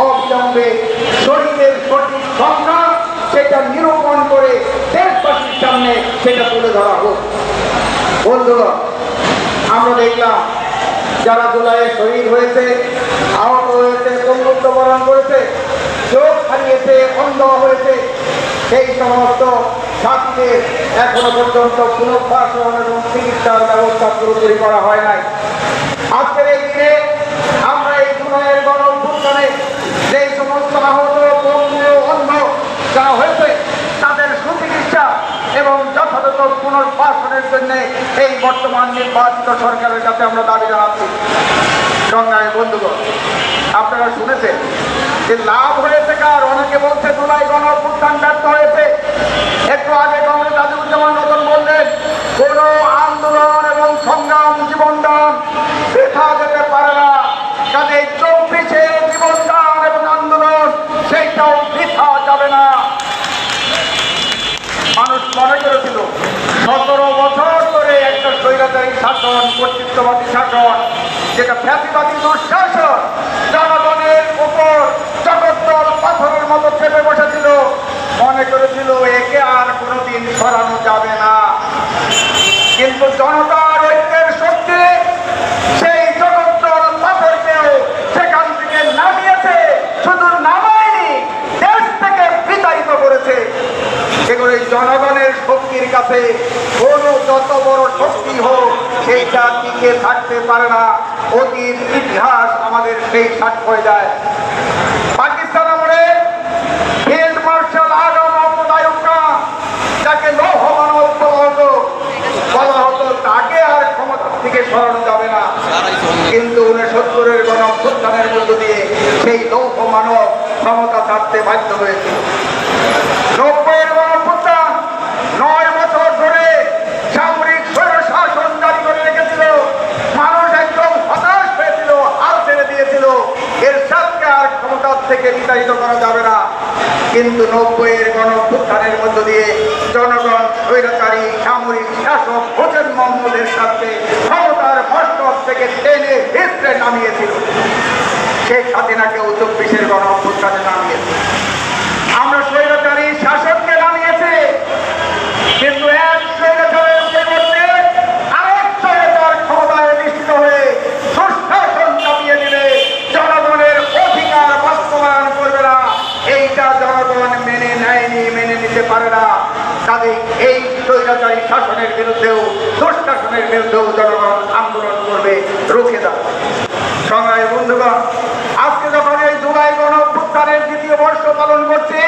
অবিলম্বে শহীদের সঠিক সংখ্যা সেটা নিরূপণ করে দেশবাসীর সামনে সেটা তুলে ধরা হোক। বন্ধুগণ, আমরা দেখলাম যারা জুলাইয়ে শহীদ হয়েছে, আহত হয়েছে, বন্ধুত্ব বরণ করেছে, চোখ হারিয়েছে, অন্ধ হয়েছে, সেই সমস্ত সাথীদের এখনো পর্যন্ত পুনর্বাসন এবং চিকিৎসার ব্যবস্থা পুরোপুরি করা হয় নাই। আজকের এই দিনে আমরা এই জুলাইয়ের গণঅভ্যুত্থানে যে সমস্ত আহত, বন্ধু, অন্ধ যারা হয়েছে তাদের সুচিকিৎসা এবং যথাযথ পুনর্বাসনের জন্য এই বর্তমান নির্বাচিত সরকারের কাছে আমরা দাবি জানাচ্ছি। সংগ্রামী বন্ধুগণ, আপনারা শুনেছেন যে লাভ হয়েছে কার? অনেকে বলছে জুলাই গণঅভ্যুত্থান ব্যর্থ হয়েছে। একটু আগে কংগ্রেস আজিজুজ্জামান নতুন বললেন কোন আন্দোলন এবং সংগ্রাম জীবনদান বৃথা যেতে পারে না, কাজে 24-এর জীবনদান এবং আন্দোলন সেইটাও বৃথা যাবে না। মানুষ মনে করেছিল 17 বছর ধরে একটা স্বৈরাচারী শাসন, কর্তৃত্ববাদী শাসন, যেটা ফ্যাসিবাদী দুঃশাসন জনগণের উপর জগদ্দল পাথরের মতো চেপে বসেছিল, মনে করেছিল একে আর কোনোদিন সরানো যাবে না। কিন্তু জনতার ঐক্যের শক্তি সেই জগদ্দল পাথরকেও সেখান থেকে নামিয়েছে, শুধু নামায়নি, দেশ থেকে বিতাড়িত করেছে। সেগুলো জনগণের শক্তির কাছে কোন যত বড় শক্তি হোক সেইটা টিকে থাকতে পারে না। অতীত ইতিহাস আমাদের সেই সাক্ষ্য দেয়। পাকিস্তান আমলে ফিল্ড মার্শাল আজম মোহাম্মদ আইয়ুব খান, যাকে লৌহ মানব বলা হতো, তাকে আর ক্ষমতা থেকে সরানো যাবে না। কিন্তু 69-এর গণঅভ্যুত্থানের মধ্য দিয়ে সেই লৌহ মানব ক্ষমতা ছাড়তে বাধ্য হয়েছিল। 90-এর গণঅভ্যুত্থান 9 বছর ধরে সামরিক স্বৈরশাসন জারি করে রেখেছিল। মানুষ একদম হতাশ হয়েছিল, হাল ছেড়ে দিয়েছিল, এর সাথে আর ক্ষমতা থেকে বিতাড়িত করা যাবে না। কিন্তু 90-এর গণঅভ্যুত্থানের মধ্য দিয়ে জনগণ স্বৈরাচারী সামরিক শাসক হোসেন মোহাম্মদের সাথে ক্ষমতার মস্তক থেকে টেনে হিঁচড়ে নামিয়েছিল। শেখ হাসিনাকেও 24-এর গণঅভ্যুত্থানে নামিয়েছে। আমরা স্বৈরাচারী শাসককে নামিয়েছি, কিন্তু এক স্বৈরাচারের পরিবর্তে আরেক স্বৈরাচার ক্ষমতায় অধিষ্ঠিত হয়ে সুশাসন চাপিয়ে দিলে জনগণের অধিকার বাস্তবায়ন করবে না। এইটা জনগণ মেনে নেয়নি, মেনে নিতে পারে না। কাজে এই স্বৈরাচারী শাসনের বিরুদ্ধেও, দুঃশাসনের বিরুদ্ধেও জনগণ আন্দোলন করবে, রুখে দেবে। সংগ্রামী বন্ধুগণ, আজকে যখন এই জুলাই গণঅভ্যুত্থানের 2য় বর্ষ পালন করছি,